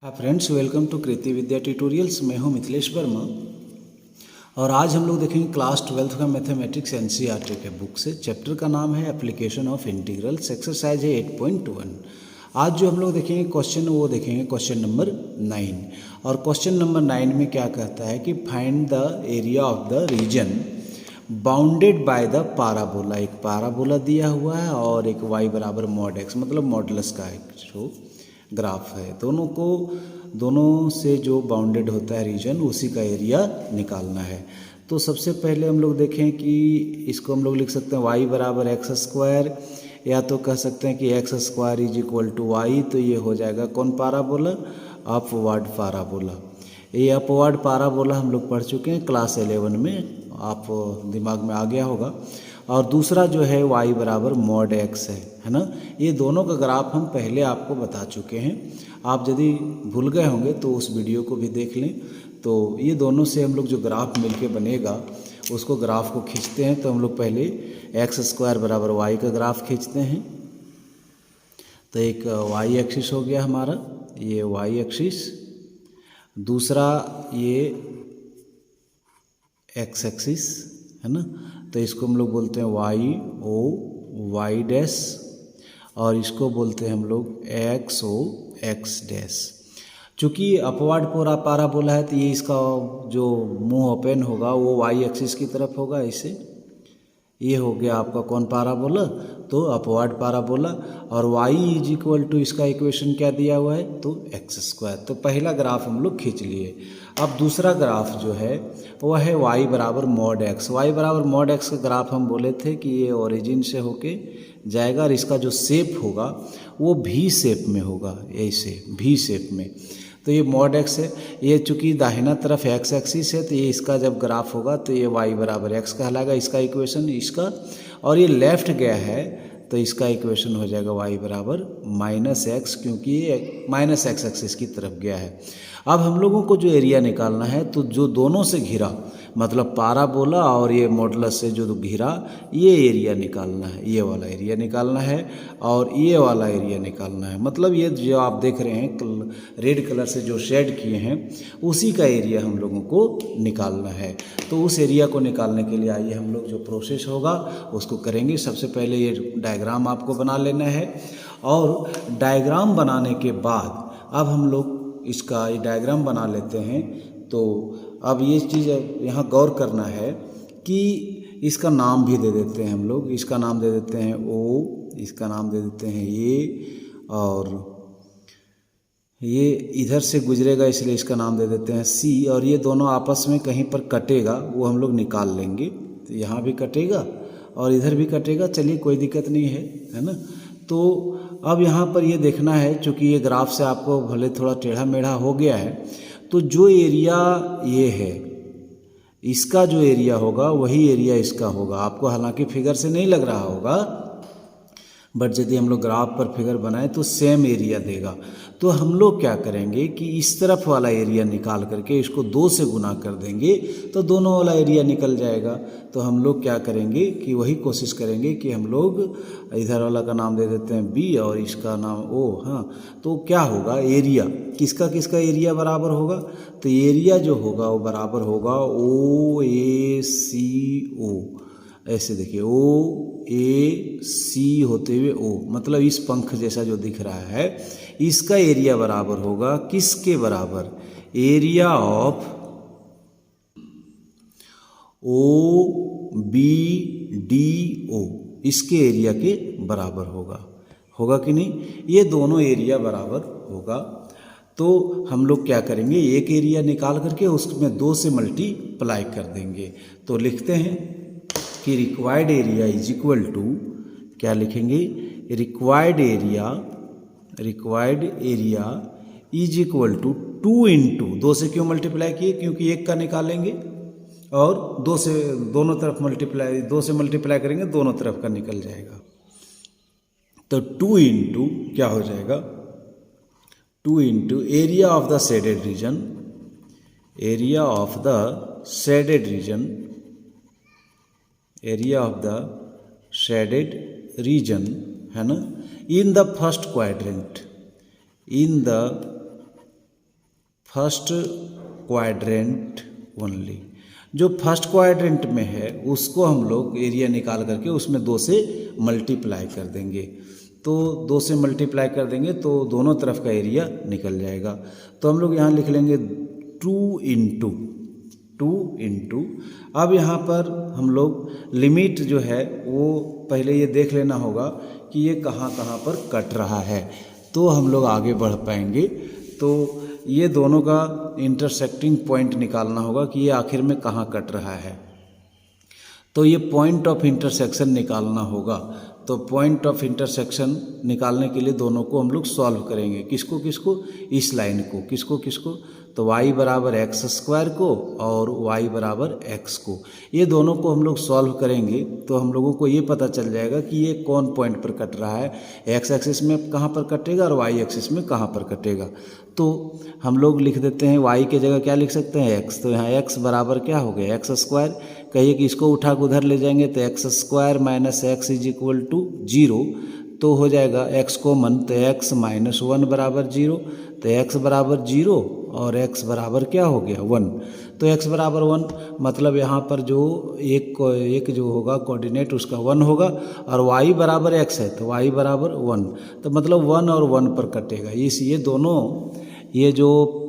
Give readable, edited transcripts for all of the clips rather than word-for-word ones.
Hi friends, welcome to Kriti Vidya tutorials. मैं हूं मिथिलेश वर्मा और आज हम लोग देखेंगे क्लास 12 का मैथमेटिक्स एनसीईआरटी के बुक से। चैप्टर का नाम है एप्लीकेशन ऑफ इंटीग्रल्स, एक्सरसाइज है 8.1। आज जो हम लोग देखेंगे क्वेश्चन, वो देखेंगे क्वेश्चन नंबर 9। और क्वेश्चन नंबर 9 में क्या कहता है कि find the area of the reason bounded by the parabola. एक पाराबोला दिया हुआ है और एक y बराबर मॉड x, मतलब मॉडुलस का एक जो ग्राफ है। दोनों से जो बाउंडेड होता है रीजन, उसी का एरिया निकालना है। तो सबसे पहले हम लोग देखें कि इसको हम लोग लिख सकते हैं y बराबर एक्स स्क्वायर, या तो कह सकते हैं कि x square is equal to y. तो ये हो जाएगा कौन पाराबोला? Upward parabola. ये अपवर्ड पाराबोला हम लोग पढ़ चुके हैं क्लास 11 में, आप दिमाग में आ गया होगा। और दूसरा जो है y बराबर मॉड x है ना। ये दोनों का ग्राफ हम पहले आपको बता चुके हैं। आप यदि भूल गए होंगे तो उस वीडियो को भी देख लें। तो ये दोनों से हम लोग जो ग्राफ मिलके बनेगा, उसको ग्राफ को खींचते हैं। तो हम लोग पहले एक्स स्क्वायर बराबर वाई का ग्राफ खींचते हैं। तो एक वाई एक्सिस हो गया हमारा, ये वाई एक्सिस। दूसरा ये एक्स एक्सिस है ना। तो इसको हम लोग बोलते हैं वाई ओ वाई डैश, और इसको बोलते हैं हम लोग एक्स ओ एक्स डैश। चूँकि अपवर्ड पाराबोला है तो ये इसका जो मुंह ओपन होगा वो वाई एक्सिस की तरफ होगा, ऐसे। ये हो गया आपका कौन पाराबोला? तो अपवर्ड पाराबोला। और y इज इक्वल टू इसका इक्वेशन क्या दिया हुआ है? तो एक्स स्क्वायर। तो पहला ग्राफ हम लोग खींच लिए। अब दूसरा ग्राफ जो है वह है y बराबर मॉड x। y बराबर मॉड x का ग्राफ हम बोले थे कि ये ओरिजिन से होके जाएगा और इसका जो शेप होगा वो भी शेप में होगा, ऐसे भी शेप में। तो ये मॉड x है। ये चूँकि दाहिना तरफ x एक्सिस है तो ये इसका जब ग्राफ होगा तो ये y बराबर x कहलाएगा, इसका इक्वेशन इसका। और ये लेफ्ट गया है तो इसका इक्वेशन हो जाएगा y बराबर माइनस एक्स, क्योंकि ये माइनस एक्स एक्सिस की तरफ गया है। अब हम लोगों को जो एरिया निकालना है, तो जो दोनों से घिरा, मतलब पाराबोला और ये मॉडुलस से जो घिरा, ये एरिया निकालना है, ये वाला एरिया निकालना है और ये वाला एरिया निकालना है। मतलब ये जो आप देख रहे हैं रेड कलर से जो शेड किए हैं, उसी का एरिया हम लोगों को निकालना है। तो उस एरिया को निकालने के लिए आइए हम लोग जो प्रोसेस होगा उसको करेंगे। सबसे पहले ये डायग्राम आपको बना लेना है, और डायग्राम बनाने के बाद अब हम लोग इसका ये डायग्राम बना लेते हैं। तो अब ये चीज़ यहाँ गौर करना है कि इसका नाम भी दे देते हैं हम लोग। इसका नाम दे देते हैं ओ, इसका नाम दे देते हैं ये, और ये इधर से गुजरेगा इसलिए इसका नाम दे देते हैं सी। और ये दोनों आपस में कहीं पर कटेगा, वो हम लोग निकाल लेंगे। तो यहाँ भी कटेगा और इधर भी कटेगा, चलिए कोई दिक्कत नहीं है ना। तो अब यहाँ पर ये देखना है, चूँकि ये ग्राफ से आपको भले थोड़ा टेढ़ा मेढ़ा हो गया है, तो जो एरिया ये है, इसका जो एरिया होगा वही एरिया इसका होगा। आपको हालांकि फिगर से नहीं लग रहा होगा, बट यदि हम लोग ग्राफ पर फिगर बनाएं तो सेम एरिया देगा। तो हम लोग क्या करेंगे कि इस तरफ वाला एरिया निकाल करके इसको 2 से गुना कर देंगे तो दोनों वाला एरिया निकल जाएगा। तो हम लोग क्या करेंगे कि वही कोशिश करेंगे कि हम लोग इधर वाला का नाम दे देते हैं बी और इसका नाम ओ। हाँ, तो क्या होगा, एरिया किसका किसका एरिया बराबर होगा? तो एरिया जो होगा वो बराबर होगा ओ ए सी ओ। ऐसे देखिए, ओ ए सी होते हुए ओ, मतलब इस पंख जैसा जो दिख रहा है, इसका एरिया बराबर होगा किसके बराबर? Area of O B D O, इसके एरिया के बराबर होगा कि नहीं? ये दोनों एरिया बराबर होगा। तो हम लोग क्या करेंगे, एक एरिया निकाल करके उसमें 2 से मल्टीप्लाई कर देंगे। तो लिखते हैं कि required area is equal to, क्या लिखेंगे? Required area is equal to 2 into, 2 से क्यों मल्टीप्लाई किए? क्योंकि एक का निकालेंगे और 2 से दोनों तरफ मल्टीप्लाई, 2 से मल्टीप्लाई करेंगे दोनों तरफ का निकल जाएगा। तो 2 इंटू क्या हो जाएगा? 2 into area of the shaded region, area of the shaded region, area of the shaded region है ना, in the first quadrant, in the first quadrant only. जो फर्स्ट क्वाड्रेंट में है उसको हम लोग एरिया निकाल करके उसमें 2 से मल्टीप्लाई कर देंगे। तो 2 से मल्टीप्लाई कर देंगे तो दोनों तरफ का एरिया निकल जाएगा। तो हम लोग यहाँ लिख लेंगे 2 इंटू। अब यहाँ पर हम लोग लिमिट जो है वो पहले ये देख लेना होगा कि ये कहाँ कहाँ पर कट रहा है, तो हम लोग आगे बढ़ पाएंगे। तो ये दोनों का इंटरसेक्टिंग पॉइंट निकालना होगा कि ये आखिर में कहाँ कट रहा है। तो ये पॉइंट ऑफ इंटरसेक्शन निकालना होगा। तो पॉइंट ऑफ इंटरसेक्शन निकालने के लिए दोनों को हम लोग सॉल्व करेंगे। किसको किसको? इस लाइन को। किसको किसको? तो y बराबर एक्स स्क्वायर को और y बराबर x को, ये दोनों को हम लोग सॉल्व करेंगे तो हम लोगों को ये पता चल जाएगा कि ये कौन पॉइंट पर कट रहा है, x एक्सिस में कहाँ पर कटेगा और y एक्सिस में कहाँ पर कटेगा। तो हम लोग लिख देते हैं y की जगह क्या लिख सकते हैं? x। तो यहाँ x बराबर क्या हो गया? X square. कहिए कि इसको उठा के उधर ले जाएंगे तो x square minus x is equal to 0, तो हो जाएगा x कॉमन, तो x माइनस 1 बराबर 0। तो x बराबर 0 और x बराबर क्या हो गया? 1। तो x बराबर 1 मतलब यहाँ पर जो एक जो होगा कोऑर्डिनेट उसका 1 होगा और y बराबर x है तो y बराबर 1, तो मतलब 1 और 1 पर कटेगा। ये दोनों, ये जो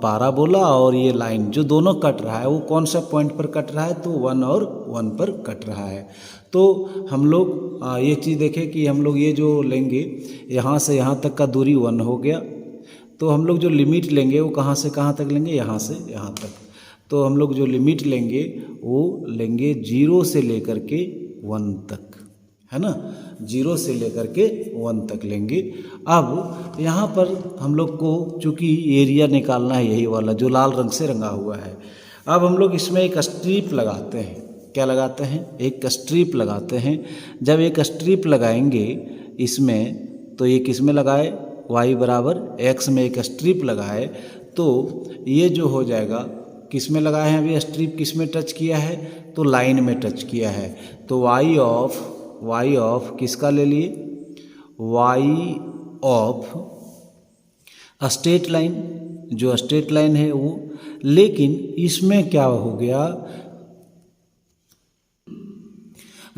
पाराबोला और ये लाइन जो दोनों कट रहा है वो कौन सा पॉइंट पर कट रहा है? तो 1 और 1 पर कट रहा है। तो हम लोग ये चीज़ देखें कि हम लोग ये जो लेंगे यहाँ से यहाँ तक का दूरी 1 हो गया, तो हम लोग जो लिमिट लेंगे वो कहाँ से कहाँ तक लेंगे? यहाँ से यहाँ तक। तो हम लोग जो लिमिट लेंगे वो लेंगे 0 से लेकर के 1 तक, है ना, 0 से लेकर के 1 तक लेंगे। अब यहाँ पर हम लोग को चूँकि एरिया निकालना है यही वाला जो लाल रंग से रंगा हुआ है। अब हम लोग इसमें एक स्ट्रिप लगाते हैं। क्या लगाते हैं? एक स्ट्रिप लगाते हैं। जब एक स्ट्रिप लगाएंगे इसमें तो ये किस में लगाए? y बराबर x में एक स्ट्रिप लगाए तो ये जो हो जाएगा किस में लगाए हैं? अभी स्ट्रिप किस में टच किया है? तो लाइन में टच किया है। तो y ऑफ किसका ले लिए? y ऑफ स्ट्रेट लाइन, जो स्ट्रेट लाइन है वो। लेकिन इसमें क्या हो गया,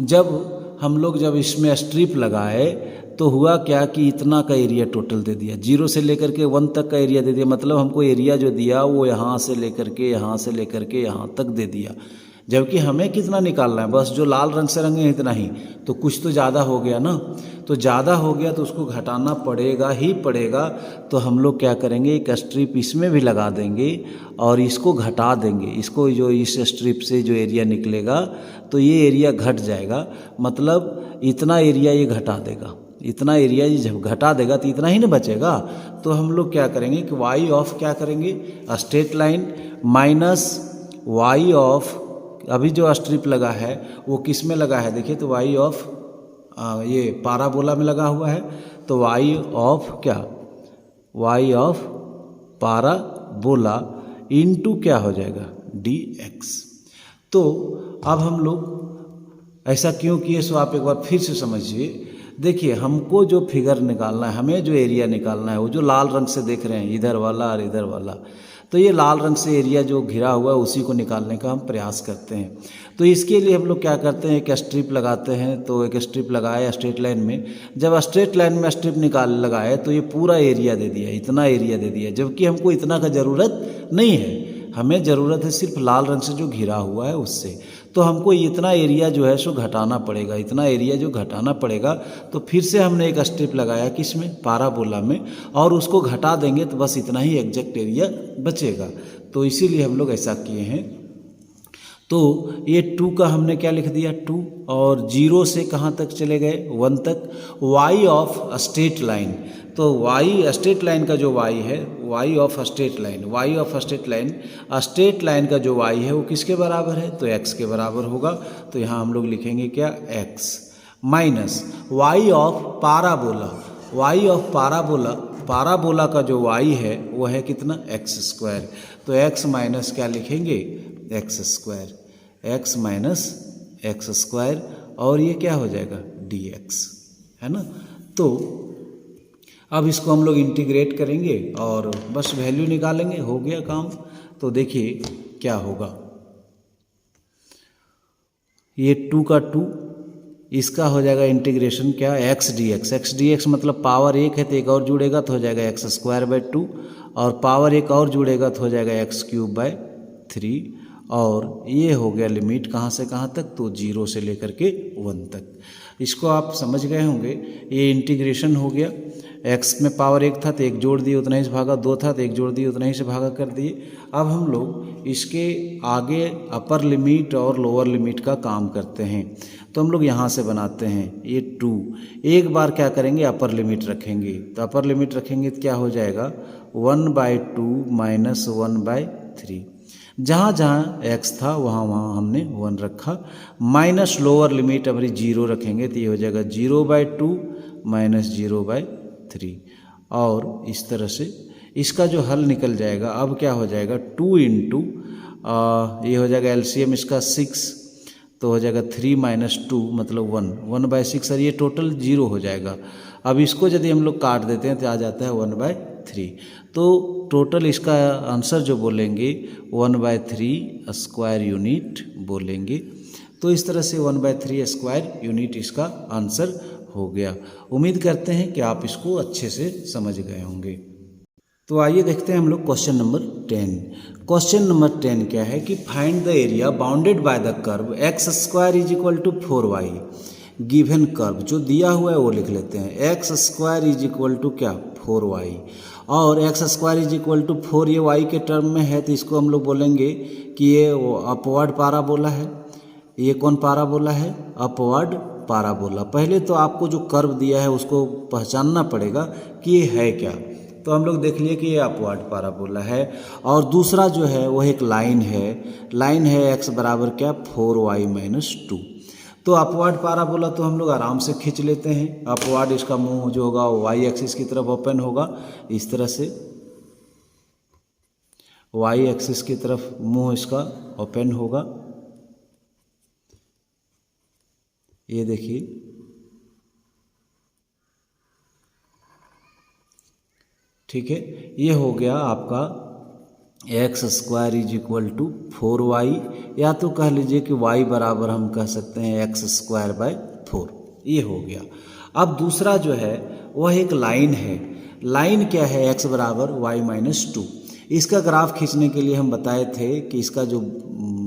जब इसमें स्ट्रिप लगाए तो हुआ क्या कि इतना का एरिया टोटल दे दिया, 0 से लेकर के 1 तक का एरिया दे दिया। मतलब हमको एरिया जो दिया वो यहाँ से लेकर के यहाँ तक दे दिया, जबकि हमें कितना निकालना है? बस जो लाल रंग से रंगे इतना ही। तो कुछ तो ज़्यादा हो गया ना, तो ज़्यादा हो गया तो उसको घटाना पड़ेगा ही पड़ेगा। तो हम लोग क्या करेंगे, एक स्ट्रिप इसमें भी लगा देंगे और इसको घटा देंगे। इसको जो इस स्ट्रिप से जो एरिया निकलेगा तो ये एरिया घट जाएगा, मतलब इतना एरिया ये घटा देगा। इतना एरिया ये जब घटा देगा तो इतना ही ना बचेगा। तो हम लोग क्या करेंगे कि y ऑफ क्या करेंगे? Straight line minus y of अभी जो स्ट्रिप लगा है वो किस में लगा है? देखिए तो y ऑफ ये पाराबोला में लगा हुआ है। तो y ऑफ क्या? y ऑफ पाराबोला इनटू क्या हो जाएगा? dx। तो अब हम लोग ऐसा क्यों किए सो आप एक बार फिर से समझिए। देखिए हमको जो फिगर निकालना है, हमें जो एरिया निकालना है वो जो लाल रंग से देख रहे हैं इधर वाला और इधर वाला, तो ये लाल रंग से एरिया जो घिरा हुआ है उसी को निकालने का हम प्रयास करते हैं। तो इसके लिए हम लोग क्या करते हैं, एक स्ट्रिप लगाते हैं। तो एक स्ट्रिप लगाए स्ट्रेट लाइन में, जब स्ट्रेट लाइन में स्ट्रिप लगाए तो ये पूरा एरिया दे दिया, इतना एरिया दे दिया, जबकि हमको इतना का ज़रूरत नहीं है। हमें ज़रूरत है सिर्फ लाल रंग से जो घिरा हुआ है उससे। तो हमको इतना एरिया जो है सो घटाना पड़ेगा। इतना एरिया जो घटाना पड़ेगा तो फिर से हमने एक स्ट्रिप लगाया किसमें? पाराबोला में, और उसको घटा देंगे तो बस इतना ही एग्जैक्ट एरिया बचेगा। तो इसीलिए हम लोग ऐसा किए हैं। तो ये 2 का हमने क्या लिख दिया? 2, और 0 से कहाँ तक चले गए? 1 तक। y ऑफ स्ट्रेट लाइन, तो y स्ट्रेट लाइन का जो y है, y of straight line, straight line का जो y है वो किसके बराबर है? तो x के बराबर होगा। तो यहाँ हम लोग लिखेंगे क्या? x minus y of parabola का जो y है वो है कितना? x square. तो x माइनस क्या लिखेंगे? एक्स स्क्वायर, और ये क्या हो जाएगा? dx, है ना। तो अब इसको हम लोग इंटीग्रेट करेंगे और बस वैल्यू निकालेंगे, हो गया काम। तो देखिए क्या होगा, ये 2 का 2, इसका हो जाएगा इंटीग्रेशन क्या, एक्स डी एक्स मतलब पावर 1 है तो एक और जुड़ेगा तो हो जाएगा एक्स स्क्वायर बाई 2, और पावर एक और जुड़ेगा तो हो जाएगा एक्स क्यूब बाई 3, और ये हो गया लिमिट कहाँ से कहाँ तक, तो 0 से लेकर के 1 तक। इसको आप समझ गए होंगे, ये इंटीग्रेशन हो गया। एक्स में पावर 1 था तो 1 जोड़ दिए उतना ही से भागा, 2 था तो 1 जोड़ दिए उतना ही से भागा कर दिए। अब हम लोग इसके आगे अपर लिमिट और लोअर लिमिट का काम करते हैं, तो हम लोग यहाँ से बनाते हैं ये 2, एक बार क्या करेंगे अपर लिमिट रखेंगे, तो अपर लिमिट रखेंगे तो क्या हो जाएगा 1/2 माइनस 1/3, जहाँ जहाँ x था वहाँ वहाँ हमने 1 रखा, माइनस लोअर लिमिट हमारी 0 रखेंगे तो ये हो जाएगा 0/2 माइनस 0/3, और इस तरह से इसका जो हल निकल जाएगा। अब क्या हो जाएगा 2 इंटू ये हो जाएगा एलसीएम इसका 6, तो हो जाएगा 3 माइनस 2 मतलब 1/6, और ये टोटल 0 हो जाएगा। अब इसको यदि हम लोग काट देते हैं तो आ जाता है 1/3, तो टोटल इसका आंसर जो बोलेंगे 1/3 स्क्वायर यूनिट बोलेंगे। तो इस तरह से 1/3 स्क्वायर यूनिट इसका आंसर हो गया। उम्मीद करते हैं कि आप इसको अच्छे से समझ गए होंगे। तो आइए देखते हैं हम लोग क्वेश्चन नंबर 10। क्वेश्चन नंबर 10 क्या है कि find the area bounded by the curve x square is equal to 4y। Given curve जो दिया हुआ है वो लिख लेते हैं, x square is equal to क्या 4y, और x square is equal to 4 ये y के टर्म में है तो इसको हम लोग बोलेंगे कि ये अपवर्ड पाराबोला है। ये कौन पाराबोला है, अपवर्ड पाराबोला। पहले तो आपको जो कर्व दिया है उसको पहचानना पड़ेगा कि ये है क्या, तो हम लोग देख लिए कि ये अपवर्ड पाराबोला है। और दूसरा जो है वह एक लाइन है x बराबर क्या 4y माइनस 2। तो अपवर्ड पाराबोला तो हम लोग आराम से खींच लेते हैं। अपवर्ड इसका मुंह जो होगा y एक्सिस की तरफ ओपन होगा, इस तरह से y एक्सिस की तरफ मुंह इसका ओपन होगा, ये देखिए। ठीक है, ये हो गया आपका x square is equal to 4y, या तो कह लीजिए कि y बराबर हम कह सकते हैं एक्स स्क्वायर बाय 4, ये हो गया। अब दूसरा जो है वह एक लाइन है। लाइन क्या है, x बराबर y माइनस 2। इसका ग्राफ खींचने के लिए हम बताए थे कि इसका जो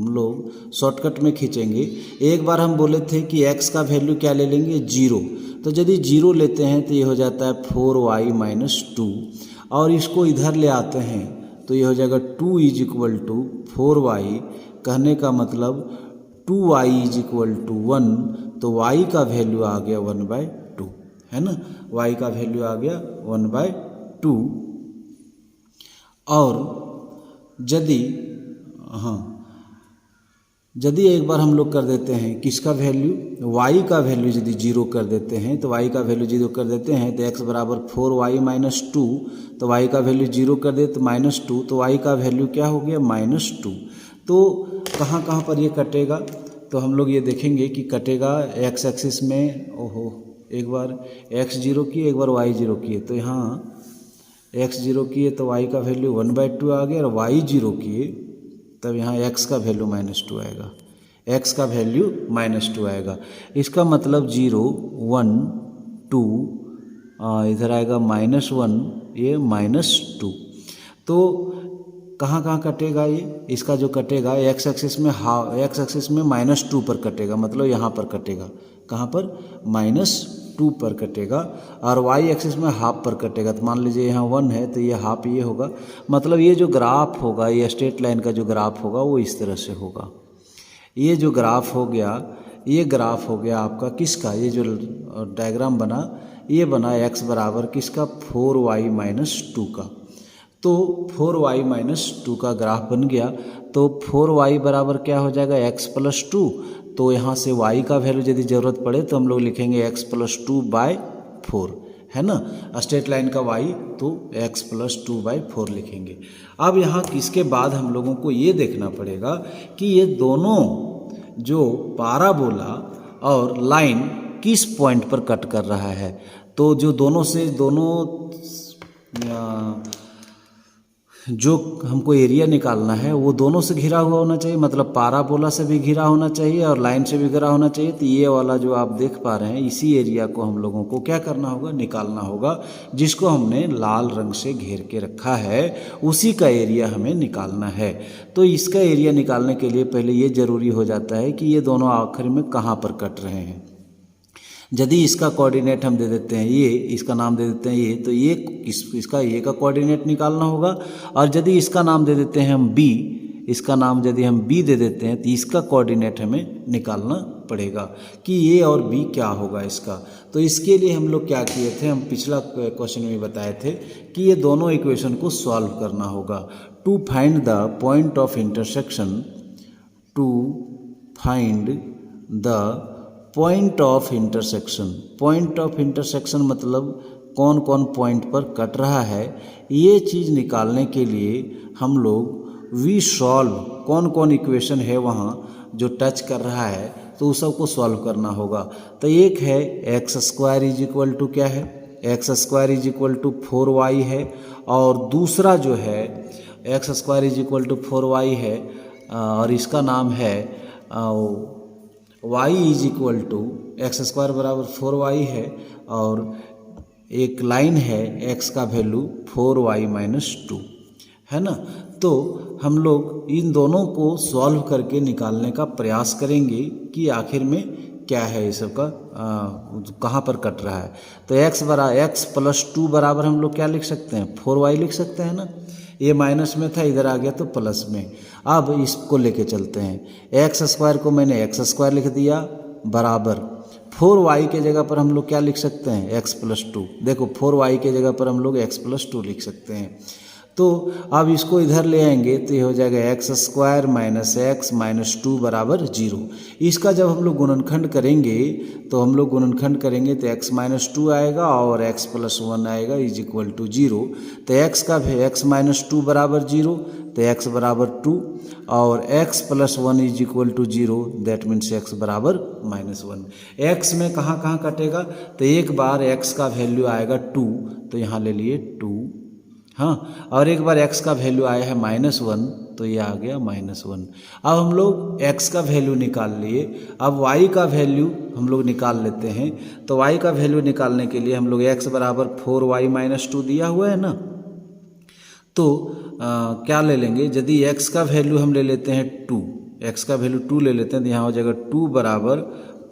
लोग शॉर्टकट में खींचेंगे, एक बार हम बोले थे कि x का वैल्यू क्या ले लेंगे 0, तो यदि 0 लेते हैं तो ये हो जाता है 4y माइनस 2, और इसको इधर ले आते हैं तो ये हो जाएगा 2 इज इक्वल टू 4y, कहने का मतलब 2y इज इक्वल टू 1, तो y का वैल्यू आ गया 1/2, है ना, y का वैल्यू आ गया 1/2। और यदि एक बार हम लोग कर देते हैं किसका वैल्यू, y का वैल्यू यदि 0 कर देते हैं, तो y का वैल्यू 0 कर देते हैं तो x बराबर 4y माइनस 2, तो y का वैल्यू 0 कर दे तो -2, तो y का वैल्यू क्या हो गया -2। तो कहाँ कहाँ पर ये कटेगा, तो हम लोग ये देखेंगे कि कटेगा x एक्सिस में, ओहो एक बार x 0 किए एक बार y 0 किए, तो यहाँ x 0 किए तो y का वैल्यू 1/2 आ गया, और y 0 किए तब यहाँ x का वैल्यू -2 आएगा, x का वैल्यू -2 आएगा। इसका मतलब 0 1 2 इधर आएगा -1, ये -2। तो कहाँ कहाँ कटेगा ये, इसका जो कटेगा x एक्सिस में x एक्सिस में -2 पर कटेगा, मतलब यहाँ पर कटेगा, कहाँ पर -2 पर कटेगा, और y एक्सिस में हाफ पर कटेगा। तो मान लीजिए यहाँ 1 है तो ये हाफ ये होगा, मतलब ये जो ग्राफ होगा, ये स्ट्रेट लाइन का जो ग्राफ होगा वो इस तरह से होगा। ये जो ग्राफ हो गया, ये ग्राफ हो गया आपका किसका, ये जो डायग्राम बना ये बना x बराबर किसका 4y माइनस 2 का। तो 4y माइनस 2 का ग्राफ बन गया, तो 4y बराबर क्या हो जाएगा x प्लस 2। तो यहाँ से y का वैल्यू यदि ज़रूरत पड़े तो हम लोग लिखेंगे x प्लस 2/4, है ना, स्ट्रेट लाइन का y, तो x प्लस 2/4 लिखेंगे। अब यहाँ इसके बाद हम लोगों को ये देखना पड़ेगा कि ये दोनों जो पाराबोला और लाइन किस पॉइंट पर कट कर रहा है। तो जो दोनों जो हमको एरिया निकालना है वो दोनों से घिरा हुआ होना चाहिए, मतलब पाराबोला से भी घिरा होना चाहिए और लाइन से भी घिरा होना चाहिए। तो ये वाला जो आप देख पा रहे हैं, इसी एरिया को हम लोगों को क्या करना होगा, निकालना होगा। जिसको हमने लाल रंग से घेर के रखा है उसी का एरिया हमें निकालना है। तो इसका एरिया निकालने के लिए पहले ये ज़रूरी हो जाता है कि ये दोनों आखिर में कहाँ पर कट रहे हैं। यदि इसका कोऑर्डिनेट हम दे देते हैं ये, इसका नाम दे देते हैं ये, तो ये इसका ये का कोऑर्डिनेट निकालना होगा। और यदि इसका नाम दे देते हैं हम बी, इसका नाम यदि हम बी दे देते हैं तो इसका कोऑर्डिनेट हमें निकालना पड़ेगा कि ये और बी क्या होगा इसका। तो इसके लिए हम लोग क्या किए थे, हम पिछला क्वेश्चन में बताए थे कि ये दोनों इक्वेशन को सॉल्व करना होगा। To find the point of intersection, to find the point of intersection, point of intersection मतलब कौन कौन पॉइंट पर कट रहा है, ये चीज़ निकालने के लिए हम लोग वी सॉल्व, कौन कौन इक्वेशन है वहाँ जो टच कर रहा है तो उस सबको सॉल्व करना होगा। तो एक है x square is equal to क्या है, x square is equal to 4y है। और दूसरा जो है x square is equal to 4y है और इसका नाम है y is equal to x square बराबर 4y है और एक लाइन है x का वैल्यू 4y माइनस 2 है ना। तो हम लोग इन दोनों को सॉल्व करके निकालने का प्रयास करेंगे कि आखिर में क्या है ये सब का कहाँ पर कट रहा है। तो x प्लस 2 बराबर हम लोग क्या लिख सकते हैं, 4y लिख सकते हैं ना। ये माइनस में था, इधर आ गया तो प्लस में। अब इसको लेके चलते हैं, एक्स स्क्वायर को मैंने एक्स स्क्वायर लिख दिया बराबर 4y के जगह पर हम लोग क्या लिख सकते हैं, एक्स प्लस 2। देखो 4y के जगह पर हम लोग एक्स प्लस 2 लिख सकते हैं। तो अब इसको इधर ले आएंगे तो ये हो जाएगा x square minus x minus 2 बराबर 0। इसका जब हम लोग गुणनखंड करेंगे तो हम लोग गुणनखंड करेंगे तो x माइनस 2 आएगा और x प्लस 1 आएगा इज इक्वल टू 0। तो x माइनस 2 बराबर 0, तो x बराबर 2 और x plus 1 is equal to 0, that means x बराबर माइनस 1। x में कहाँ कहाँ कटेगा, तो एक बार x का वैल्यू आएगा 2, तो यहाँ ले लिए 2, हाँ, और एक बार x का वैल्यू आया है -1, तो ये आ गया -1। अब हम लोग x का वैल्यू निकाल लिए, अब y का वैल्यू हम लोग निकाल लेते हैं। तो y का वैल्यू निकालने के लिए हम लोग x बराबर 4y माइनस 2 दिया हुआ है ना। तो क्या ले लेंगे, यदि x का वैल्यू हम ले लेते हैं 2, x का वैल्यू 2 ले लेते हैं तो यहाँ हो जाएगा 2 बराबर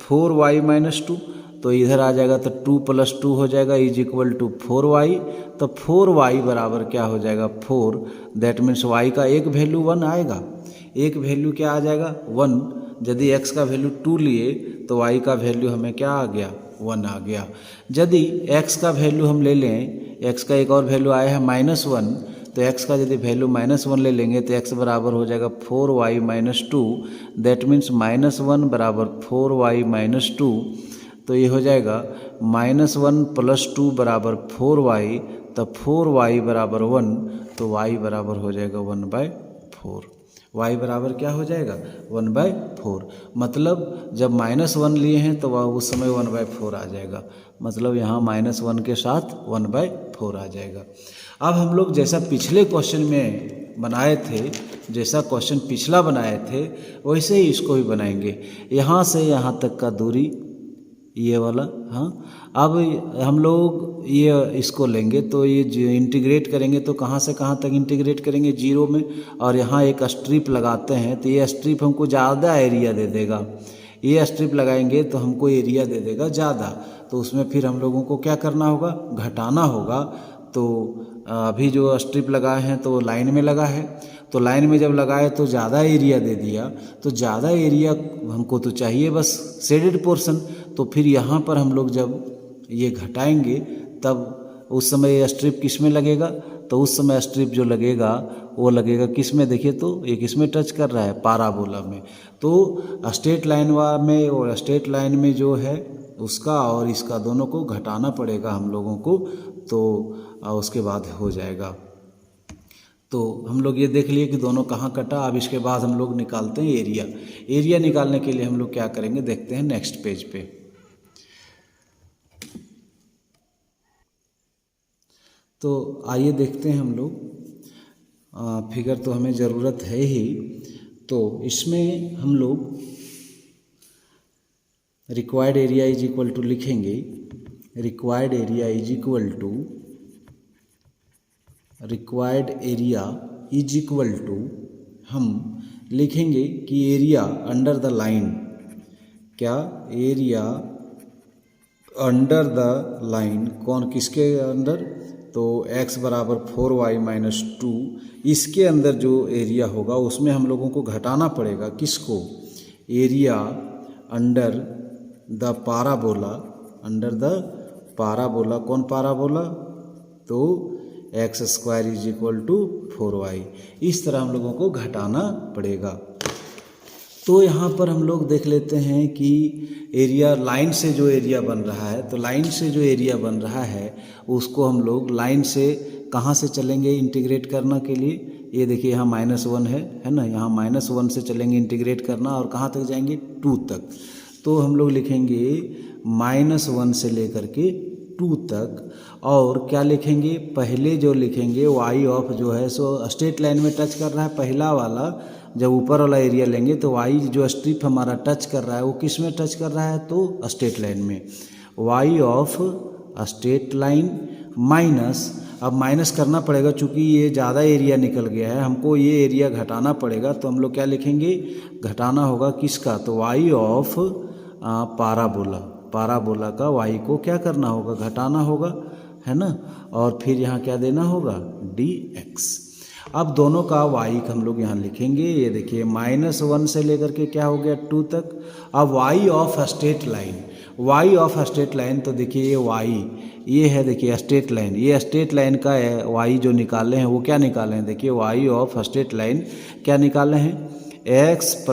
4y माइनस 2। तो इधर आ जाएगा तो 2 प्लस 2 हो जाएगा इज इक्वल टू 4y। तो 4y बराबर क्या हो जाएगा 4, दैट मीन्स y का एक वैल्यू 1 आएगा, एक वैल्यू क्या आ जाएगा 1। यदि x का वैल्यू 2 लिए तो y का वैल्यू हमें क्या आ गया 1 आ गया। यदि x का वैल्यू हम ले लें, x का एक और वैल्यू आया है -1, तो x का यदि वैल्यू -1 ले लेंगे तो x बराबर हो जाएगा 4y माइनस 2, दैट मीन्स -1 बराबर 4y माइनस 2। तो ये हो जाएगा -1 प्लस 2 बराबर 4y, तो 4y बराबर 1, तो y बराबर हो जाएगा 1/4। y बराबर क्या हो जाएगा 1/4। मतलब जब -1 लिए हैं तो वह उस समय 1/4 आ जाएगा, मतलब यहाँ -1 के साथ 1/4 आ जाएगा। अब हम लोग जैसा पिछले क्वेश्चन में बनाए थे, जैसा क्वेश्चन पिछला बनाए थे वैसे ही इसको भी बनाएंगे। यहाँ से यहाँ तक का दूरी ये वाला, हाँ। अब हम लोग ये इसको लेंगे तो ये इंटीग्रेट करेंगे तो कहाँ से कहाँ तक इंटीग्रेट करेंगे 0 में, और यहाँ एक स्ट्रिप लगाते हैं तो ये स्ट्रिप हमको ज़्यादा एरिया दे देगा। ये स्ट्रिप लगाएंगे तो हमको एरिया दे देगा ज़्यादा, तो उसमें फिर हम लोगों को क्या करना होगा, घटाना होगा। तो अभी जो स्ट्रिप लगाए हैं तो लाइन में लगा है, तो लाइन में जब लगाए तो ज़्यादा एरिया दे दिया, तो ज़्यादा एरिया हमको तो चाहिए बस शेडेड पोर्शन। तो फिर यहाँ पर हम लोग जब ये घटाएंगे तब उस समय ये स्ट्रिप किस में लगेगा, तो उस समय स्ट्रिप जो लगेगा वो लगेगा किस में, देखिए तो ये किस में टच कर रहा है, पाराबोला में। तो स्ट्रेट लाइन में और स्ट्रेट लाइन में जो है उसका और इसका दोनों को घटाना पड़ेगा हम लोगों को, तो उसके बाद हो जाएगा। तो हम लोग ये देख लिए कि दोनों कहाँ कटा। अब इसके बाद हम लोग निकालते हैं एरिया। एरिया निकालने के लिए हम लोग क्या करेंगे देखते हैं नेक्स्ट पेज पे। तो आइए देखते हैं हम लोग, फिगर तो हमें ज़रूरत है ही, तो इसमें हम लोग required area is equal to लिखेंगे, required area is equal to, required area is equal to हम लिखेंगे कि एरिया अंडर द लाइन, क्या एरिया अंडर द लाइन, कौन किसके अंदर, तो x बराबर 4y माइनस 2, इसके अंदर जो एरिया होगा उसमें हम लोगों को घटाना पड़ेगा किसको, area under the parabola, under the parabola, कौन पाराबोला, तो x square is equal to 4y, इस तरह हम लोगों को घटाना पड़ेगा। तो यहाँ पर हम लोग देख लेते हैं कि एरिया लाइन से जो एरिया बन रहा है, तो लाइन से जो एरिया बन रहा है उसको हम लोग लाइन से कहाँ से चलेंगे इंटीग्रेट करने के लिए, ये देखिए यहाँ -1 है ना, यहाँ -1 से चलेंगे इंटीग्रेट करना और कहाँ तक जाएंगे 2 तक, तो हम लोग लिखेंगे -1 से लेकर के 2 तक, और क्या लिखेंगे, पहले जो लिखेंगे y ऑफ जो है सो स्ट्रेट लाइन में टच कर रहा है, पहला वाला जब ऊपर वाला एरिया लेंगे तो y जो स्ट्रिप हमारा टच कर रहा है वो किस में टच कर रहा है, तो स्ट्रेट लाइन में, y of straight line minus, अब माइनस करना पड़ेगा चूँकि ये ज़्यादा एरिया निकल गया है, हमको ये एरिया घटाना पड़ेगा, तो हम लोग क्या लिखेंगे, घटाना होगा किसका, तो y ऑफ पाराबोला, पाराबोला का y को क्या करना होगा, घटाना होगा, है ना, और फिर यहाँ क्या देना होगा, dx। अब दोनों का y हम लोग यहाँ लिखेंगे, ये देखिए -1 से लेकर के क्या हो गया 2 तक। अब y of straight line, y of straight line, तो देखिए ये y ये है, देखिए स्ट्रेट लाइन, ये स्ट्रेट लाइन का y जो निकाले हैं वो क्या निकाले हैं, देखिए y ऑफ स्ट्रेट लाइन क्या निकाले हैं, x +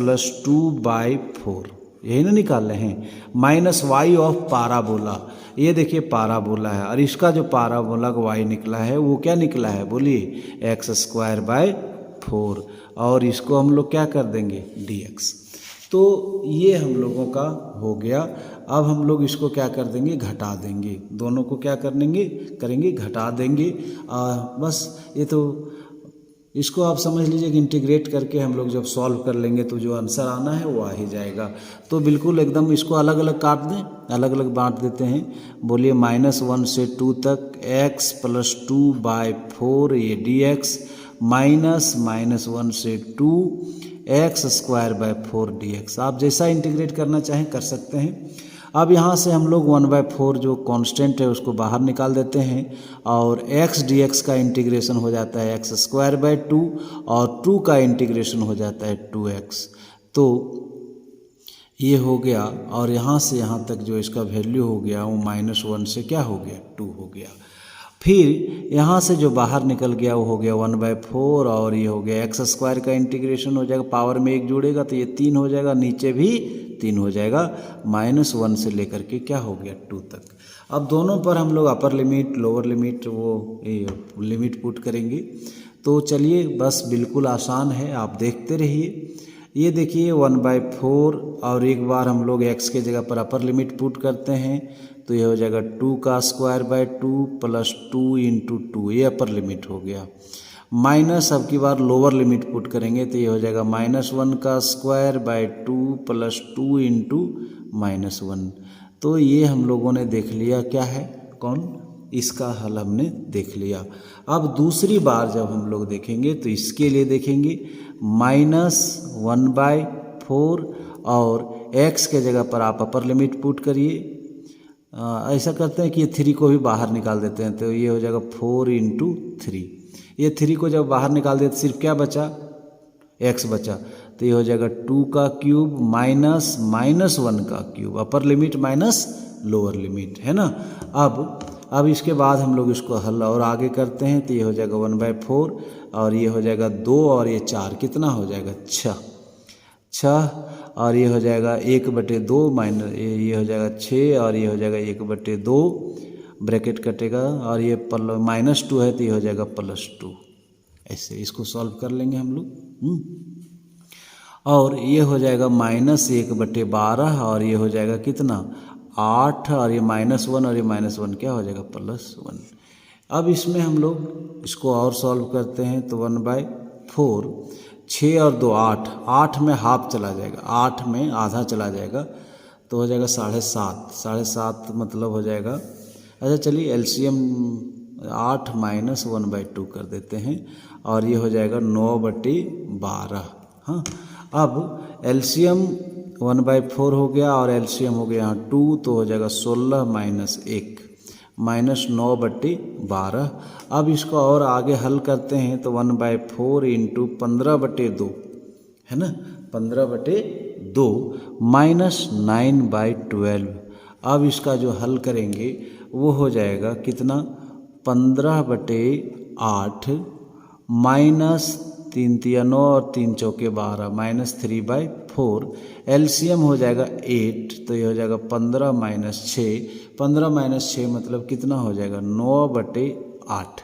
2/4, यही ना निकाले हैं, माइनस y ऑफ पाराबोला, ये देखिए पाराबोला है, और इसका जो पाराबोला का y निकला है वो क्या निकला है, बोलिए x²/4, और इसको हम लोग क्या कर देंगे dx। तो ये हम लोगों का हो गया। अब हम लोग इसको क्या कर देंगे, घटा देंगे, दोनों को क्या करेंगे घटा देंगे। बस ये तो इसको आप समझ लीजिए कि इंटीग्रेट करके हम लोग जब सॉल्व कर लेंगे तो जो आंसर आना है वो आ ही जाएगा। तो बिल्कुल एकदम इसको अलग अलग काट दें, अलग अलग बांट देते हैं। बोलिए -1 से 2 तक x + 2/4 ये dx, -1 से 2 x²/4 dx। आप जैसा इंटीग्रेट करना चाहें कर सकते हैं। अब यहाँ से हम लोग 1/4 जो कांस्टेंट है उसको बाहर निकाल देते हैं, और x dx का इंटीग्रेशन हो जाता है x²/2, और 2 का इंटीग्रेशन हो जाता है 2x। तो ये हो गया, और यहाँ से यहाँ तक जो इसका वैल्यू हो गया वो -1 से क्या हो गया 2 हो गया। फिर यहाँ से जो बाहर निकल गया वो हो गया 1/4, और ये हो गया x² का इंटीग्रेशन हो जाएगा, पावर में 1 जुड़ेगा तो ये 3 हो जाएगा, नीचे भी 3 हो जाएगा, -1 से लेकर के क्या हो गया 2 तक। अब दोनों पर हम लोग अपर लिमिट लोअर लिमिट वो लिमिट पुट करेंगे। तो चलिए बस बिल्कुल आसान है, आप देखते रहिए। ये देखिए 1/4, और एक बार हम लोग x के जगह पर अपर लिमिट पुट करते हैं तो ये हो जाएगा 2 का स्क्वायर/2 + 2 × 2, ये अपर लिमिट हो गया। माइनस अब की बार लोअर लिमिट पुट करेंगे तो ये हो जाएगा -1 का स्क्वायर/2 + 2 × -1। तो ये हम लोगों ने देख लिया क्या है, कौन, इसका हल हमने देख लिया। अब दूसरी बार जब हम लोग देखेंगे तो इसके लिए देखेंगे -1/4, और x के जगह पर आप अपर लिमिट पुट करिए। ऐसा करते हैं कि ये 3 को भी बाहर निकाल देते हैं, तो ये हो जाएगा 4 × 3। ये 3 को जब बाहर निकाल देते सिर्फ क्या बचा, x बचा, तो ये हो जाएगा 2 का क्यूब माइनस -1 का cube, upper limit minus lower limit, है ना। अब इसके बाद हम लोग इसको हल और आगे करते हैं, तो ये हो जाएगा 1/4, और ये हो जाएगा 2, और ये 4, कितना हो जाएगा 6, और ये हो जाएगा 1/2 माइनस, ये हो जाएगा 6, और ये हो जाएगा 1/2, ब्रैकेट कटेगा, और ये -2 है तो ये हो जाएगा +2। ऐसे इसको सॉल्व कर लेंगे हम लोग। और ये हो जाएगा -1/12, और ये हो जाएगा कितना 8, और ये -1, और ये -1 क्या हो जाएगा +1। अब इसमें हम लोग इसको और सॉल्व करते हैं तो 1/4, 6 और 2 8, 8 में हाफ चला जाएगा, 8 में आधा चला जाएगा तो हो जाएगा 7.5, 7.5 मतलब हो जाएगा। अच्छा चलिए एलसीएम 8 माइनस 1/2 कर देते हैं और ये हो जाएगा 9/12। हाँ, अब एलसीएम 1/4 हो गया और एलसीएम हो गया यहाँ 2 तो हो जाएगा 16 माइनस 1 माइनस 9/12। अब इसको और आगे हल करते हैं तो 1/4 इंटू 15/2 है ना, 15/2 माइनस 9/12। अब इसका जो हल करेंगे वो हो जाएगा कितना, 15/8 माइनस 3 तिया 9 और 3 चौके 12 माइनस 3/4। एलसीएम हो जाएगा 8 तो ये हो जाएगा 15 माइनस 6, 15 माइनस 6 मतलब कितना हो जाएगा 9/8,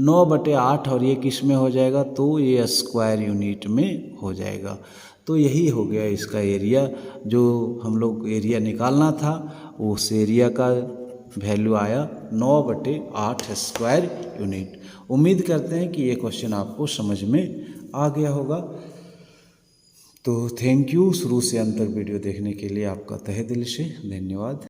9/8 और ये किस में हो जाएगा तो ये स्क्वायर यूनिट में हो जाएगा। तो यही हो गया इसका एरिया, जो हम लोग एरिया निकालना था उस एरिया का वैल्यू आया 9/8 स्क्वायर यूनिट। उम्मीद करते हैं कि ये क्वेश्चन आपको समझ में आ गया होगा। तो थैंक यू शुरू से अंत तक वीडियो देखने के लिए आपका तहे दिल से धन्यवाद।